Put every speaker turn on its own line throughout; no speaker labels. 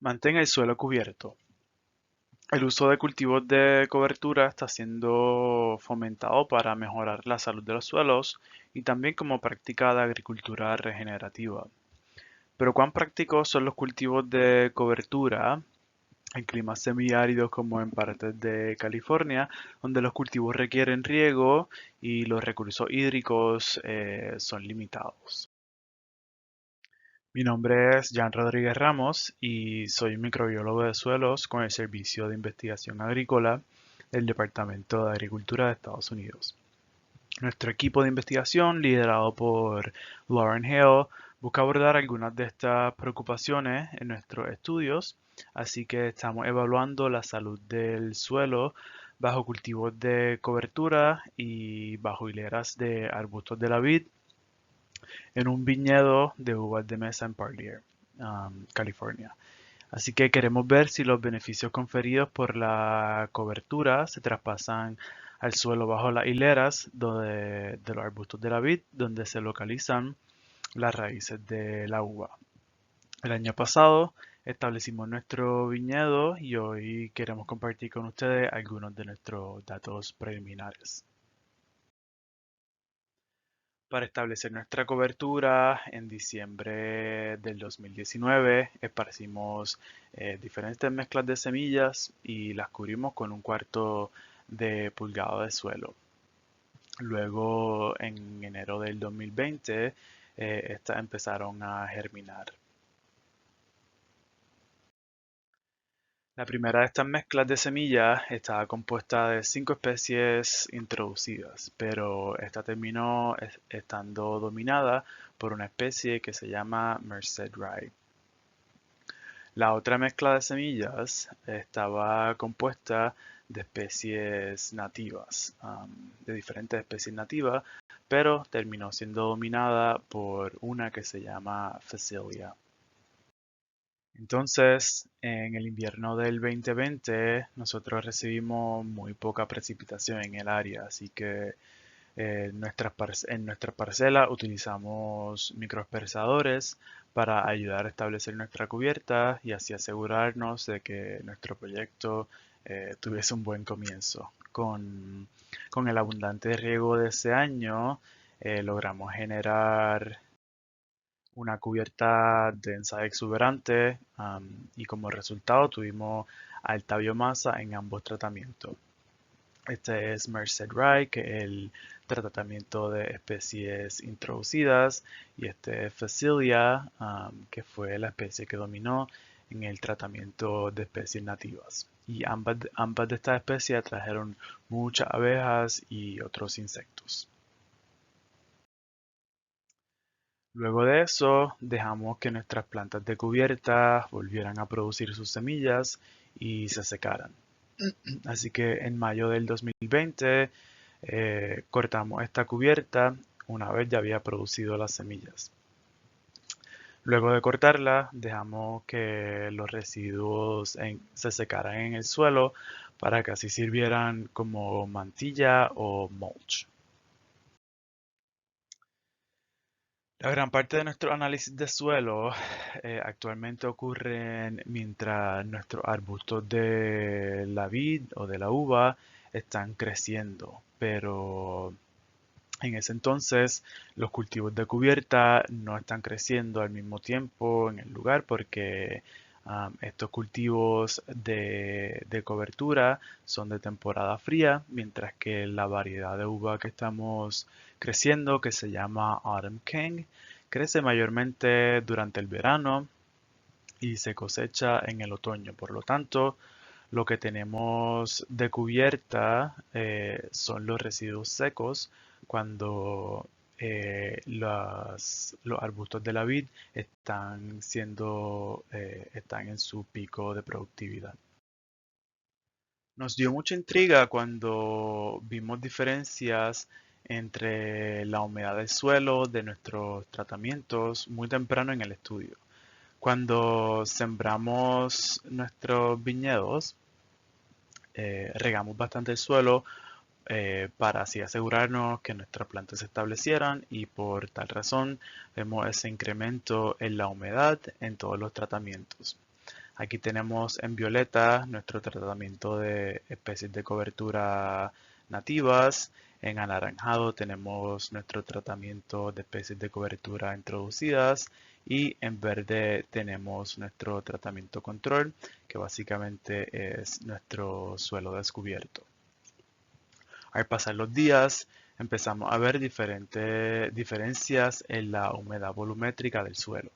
Mantén el suelo cubierto. El uso de cultivos de cobertura está siendo fomentado para mejorar la salud de los suelos y también como práctica de agricultura regenerativa. Pero ¿cuán prácticos son los cultivos de cobertura en climas semiáridos como en partes de California, donde los cultivos requieren riego y los recursos hídricos son limitados? Mi nombre es Jan Rodríguez Ramos y soy microbiólogo de suelos con el Servicio de Investigación Agrícola del Departamento de Agricultura de Estados Unidos. Nuestro equipo de investigación, liderado por Lauren Hale, busca abordar algunas de estas preocupaciones en nuestros estudios, así que estamos evaluando la salud del suelo bajo cultivos de cobertura y bajo hileras de arbustos de la vid en un viñedo de uvas de mesa en Parlier, California. Así que queremos ver si los beneficios conferidos por la cobertura se traspasan al suelo bajo las hileras de los arbustos de la vid, donde se localizan las raíces de la uva. El año pasado establecimos nuestro viñedo y hoy queremos compartir con ustedes algunos de nuestros datos preliminares. Para establecer nuestra cobertura, en diciembre del 2019 esparcimos diferentes mezclas de semillas y las cubrimos con un cuarto de pulgada de suelo. Luego, en enero del 2020, estas empezaron a germinar. La primera de estas mezclas de semillas estaba compuesta de 5 especies introducidas, pero esta terminó estando dominada por una especie que se llama Merced Rye. La otra mezcla de semillas estaba compuesta de especies nativas, de diferentes especies nativas, pero terminó siendo dominada por una que se llama Phacelia. Entonces, en el invierno del 2020, nosotros recibimos muy poca precipitación en el área, así que en nuestra parcela utilizamos microaspersadores para ayudar a establecer nuestra cubierta y así asegurarnos de que nuestro proyecto tuviese un buen comienzo. Con el abundante riego de ese año, logramos generar una cubierta densa y exuberante, y como resultado tuvimos alta biomasa en ambos tratamientos. Este es Merced Rye, que es el tratamiento de especies introducidas, y este es Phacelia, que fue la especie que dominó en el tratamiento de especies nativas. Y ambas de estas especies trajeron muchas abejas y otros insectos. Luego de eso, dejamos que nuestras plantas de cubierta volvieran a producir sus semillas y se secaran. Así que en mayo del 2020 cortamos esta cubierta una vez ya había producido las semillas. Luego de cortarla, dejamos que los residuos se secaran en el suelo para que así sirvieran como mantilla o mulch. La gran parte de nuestro análisis de suelo actualmente ocurren mientras nuestros arbustos de la vid o de la uva están creciendo, pero en ese entonces los cultivos de cubierta no están creciendo al mismo tiempo en el lugar porque estos cultivos de cobertura son de temporada fría, mientras que la variedad de uva que estamos creciendo, que se llama Autumn King, crece mayormente durante el verano y se cosecha en el otoño. Por lo tanto, lo que tenemos de cubierta son los residuos secos cuando los arbustos de la vid están en su pico de productividad. Nos dio mucha intriga cuando vimos diferencias entre la humedad del suelo de nuestros tratamientos muy temprano en el estudio. Cuando sembramos nuestros viñedos, regamos bastante el suelo para así asegurarnos que nuestras plantas se establecieran y por tal razón vemos ese incremento en la humedad en todos los tratamientos. Aquí tenemos en violeta nuestro tratamiento de especies de cobertura nativas. En anaranjado tenemos nuestro tratamiento de especies de cobertura introducidas. Y en verde tenemos nuestro tratamiento control, que básicamente es nuestro suelo descubierto. Al pasar los días, empezamos a ver diferentes diferencias en la humedad volumétrica del suelo.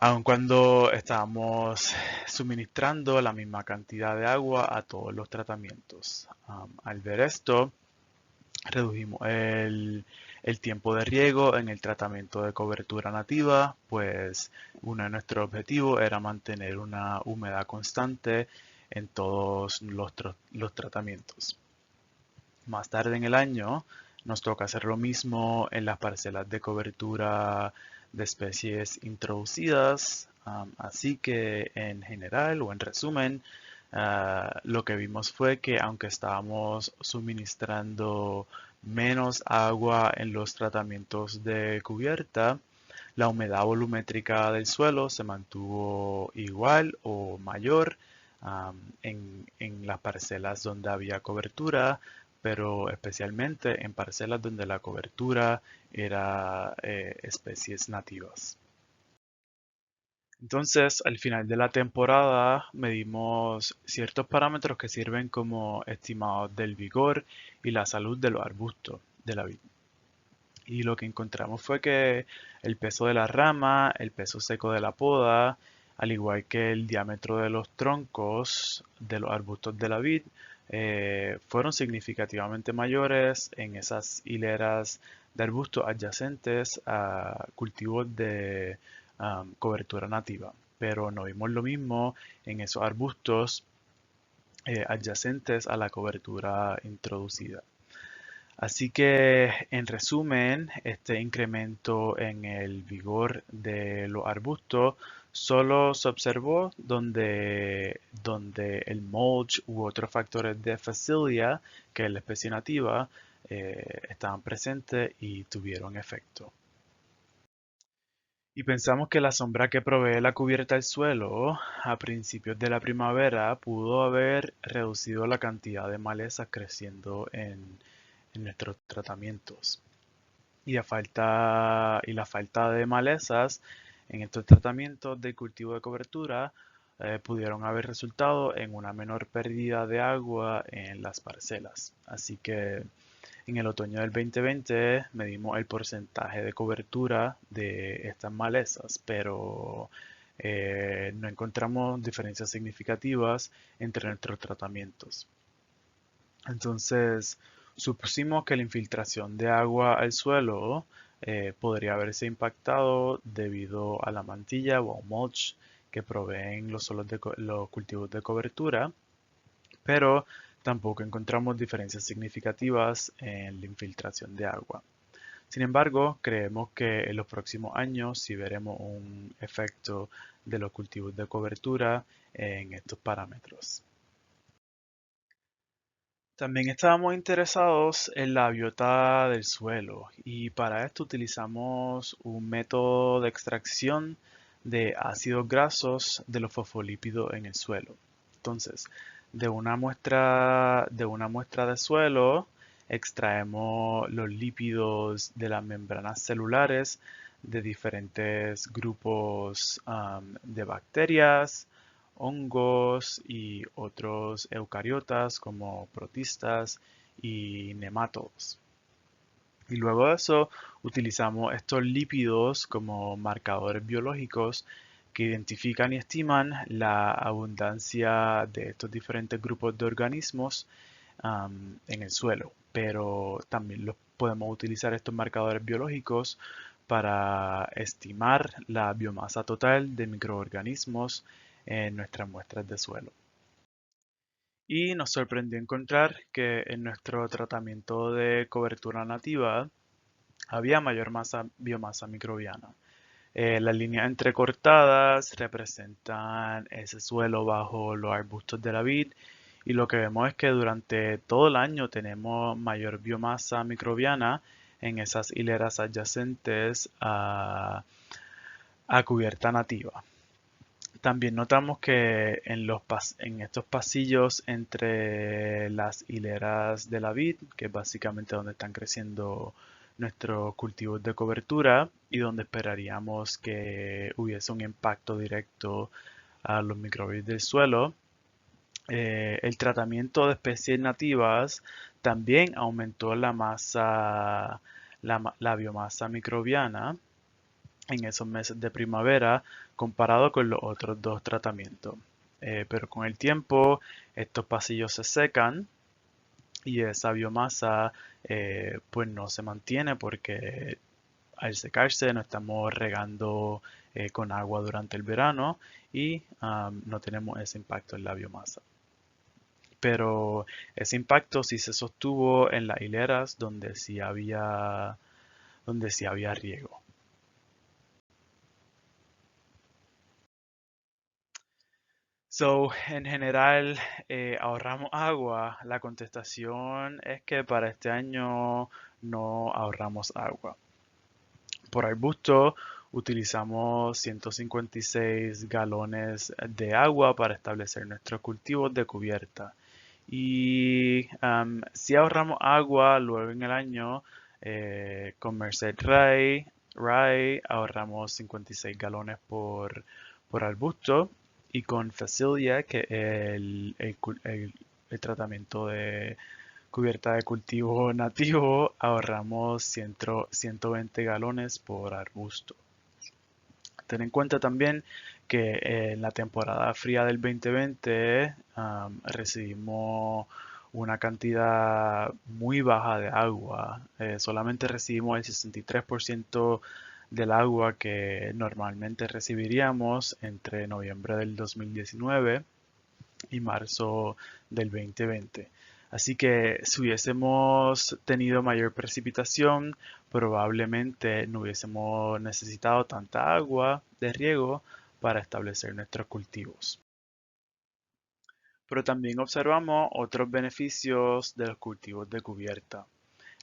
Aun cuando estábamos suministrando la misma cantidad de agua a todos los tratamientos. Al ver esto, redujimos el tiempo de riego en el tratamiento de cobertura nativa, pues uno de nuestros objetivos era mantener una humedad constante en todos los tratamientos. Más tarde en el año nos toca hacer lo mismo en las parcelas de cobertura de especies introducidas. Así que en general o en resumen, lo que vimos fue que aunque estábamos suministrando menos agua en los tratamientos de cubierta, la humedad volumétrica del suelo se mantuvo igual o mayor en las parcelas donde había cobertura, pero especialmente en parcelas donde la cobertura era especies nativas. Entonces, al final de la temporada, medimos ciertos parámetros que sirven como estimados del vigor y la salud de los arbustos de la vid. Y lo que encontramos fue que el peso de la rama, el peso seco de la poda, al igual que el diámetro de los troncos de los arbustos de la vid, fueron significativamente mayores en esas hileras de arbustos adyacentes a cultivos de cobertura nativa. Pero no vimos lo mismo en esos arbustos adyacentes a la cobertura introducida. Así que, en resumen, este incremento en el vigor de los arbustos solo se observó donde el mulch u otros factores de Phacelia, que es la especie nativa, estaban presentes y tuvieron efecto. Y pensamos que la sombra que provee la cubierta del suelo a principios de la primavera pudo haber reducido la cantidad de malezas creciendo en nuestros tratamientos. Y la falta de malezas en estos tratamientos de cultivo de cobertura pudieron haber resultado en una menor pérdida de agua en las parcelas. Así que en el otoño del 2020 medimos el porcentaje de cobertura de estas malezas, pero no encontramos diferencias significativas entre nuestros tratamientos. Entonces, supusimos que la infiltración de agua al suelo podría haberse impactado debido a la mantilla o mulch que proveen los cultivos de cobertura, pero tampoco encontramos diferencias significativas en la infiltración de agua. Sin embargo, creemos que en los próximos años sí veremos un efecto de los cultivos de cobertura en estos parámetros. También estábamos interesados en la biota del suelo y para esto utilizamos un método de extracción de ácidos grasos de los fosfolípidos en el suelo. Entonces, de una muestra de suelo extraemos los lípidos de las membranas celulares de diferentes grupos de bacterias, hongos y otros eucariotas como protistas y nematodos. Y luego de eso utilizamos estos lípidos como marcadores biológicos que identifican y estiman la abundancia de estos diferentes grupos de organismos en el suelo. Pero también podemos utilizar estos marcadores biológicos para estimar la biomasa total de microorganismos en nuestras muestras de suelo. Y nos sorprendió encontrar que en nuestro tratamiento de cobertura nativa había mayor biomasa microbiana. Las líneas entrecortadas representan ese suelo bajo los arbustos de la vid y lo que vemos es que durante todo el año tenemos mayor biomasa microbiana en esas hileras adyacentes a cubierta nativa. También notamos que en estos pasillos entre las hileras de la vid, que es básicamente donde están creciendo nuestros cultivos de cobertura y donde esperaríamos que hubiese un impacto directo a los microbios del suelo, el tratamiento de especies nativas también aumentó la biomasa microbiana en esos meses de primavera comparado con los otros dos tratamientos. Pero con el tiempo estos pasillos se secan y esa biomasa pues no se mantiene porque al secarse no estamos regando con agua durante el verano y no tenemos ese impacto en la biomasa. Pero ese impacto sí se sostuvo en las hileras donde sí había riego. So, en general, ¿ahorramos agua? La contestación es que para este año no ahorramos agua. Por arbusto, utilizamos 156 galones de agua para establecer nuestros cultivos de cubierta. Y si ahorramos agua luego en el año, con Merced Rye ahorramos 56 galones por arbusto y con Facilia, que es el tratamiento de cubierta de cultivo nativo, ahorramos 120 galones por arbusto. Ten en cuenta también que en la temporada fría del 2020 recibimos una cantidad muy baja de agua. Solamente recibimos el 63% del agua que normalmente recibiríamos entre noviembre del 2019 y marzo del 2020. Así que si hubiésemos tenido mayor precipitación, probablemente no hubiésemos necesitado tanta agua de riego para establecer nuestros cultivos. Pero también observamos otros beneficios de los cultivos de cubierta.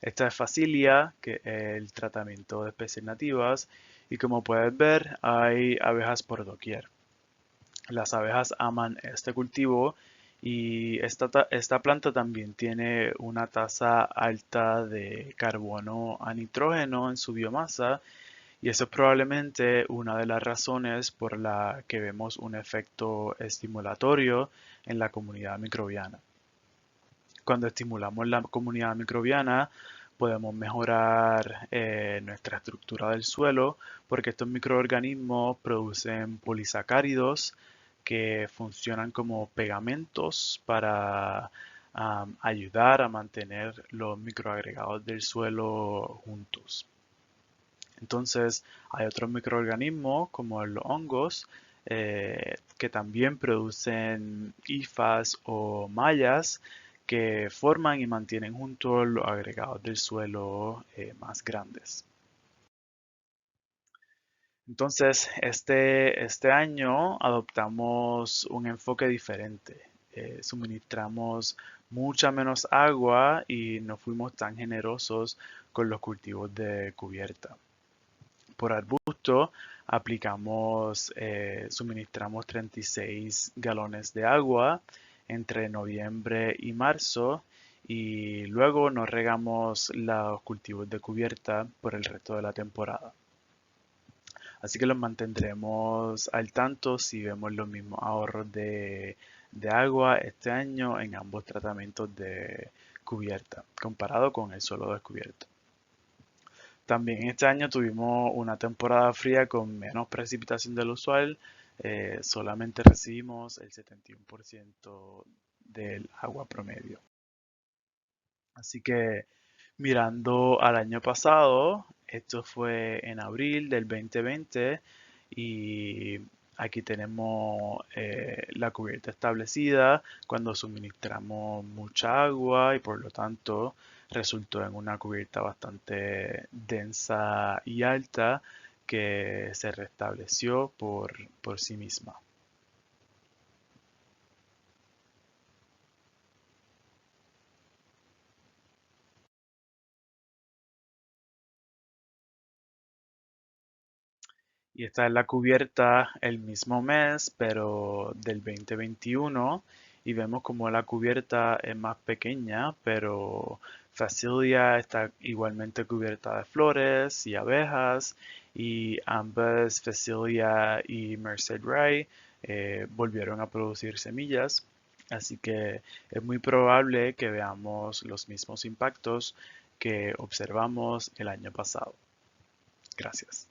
Esta es Facilia, que es el tratamiento de especies nativas, y como puedes ver, hay abejas por doquier. Las abejas aman este cultivo y esta planta también tiene una tasa alta de carbono a nitrógeno en su biomasa y eso es probablemente una de las razones por la que vemos un efecto estimulatorio en la comunidad microbiana. Cuando estimulamos la comunidad microbiana, podemos mejorar nuestra estructura del suelo porque estos microorganismos producen polisacáridos que funcionan como pegamentos para ayudar a mantener los microagregados del suelo juntos. Entonces, hay otros microorganismos como los hongos que también producen hifas o mallas que forman y mantienen juntos los agregados del suelo más grandes. Entonces, este año adoptamos un enfoque diferente. Suministramos mucha menos agua y no fuimos tan generosos con los cultivos de cubierta. Por arbusto suministramos 36 galones de agua entre noviembre y marzo y luego nos regamos los cultivos de cubierta por el resto de la temporada. Así que los mantendremos al tanto si vemos los mismos ahorros de agua este año en ambos tratamientos de cubierta comparado con el suelo descubierto. También este año tuvimos una temporada fría con menos precipitación del usual. Solamente recibimos el 71% del agua promedio. Así que mirando al año pasado, esto fue en abril del 2020 y aquí tenemos la cubierta establecida cuando suministramos mucha agua y por lo tanto resultó en una cubierta bastante densa y alta que se restableció por sí misma. Y esta es la cubierta el mismo mes, pero del 2021. Y vemos como la cubierta es más pequeña, pero Facilia está igualmente cubierta de flores y abejas. Y ambas, Facilia y Merced Rye, volvieron a producir semillas. Así que es muy probable que veamos los mismos impactos que observamos el año pasado. Gracias.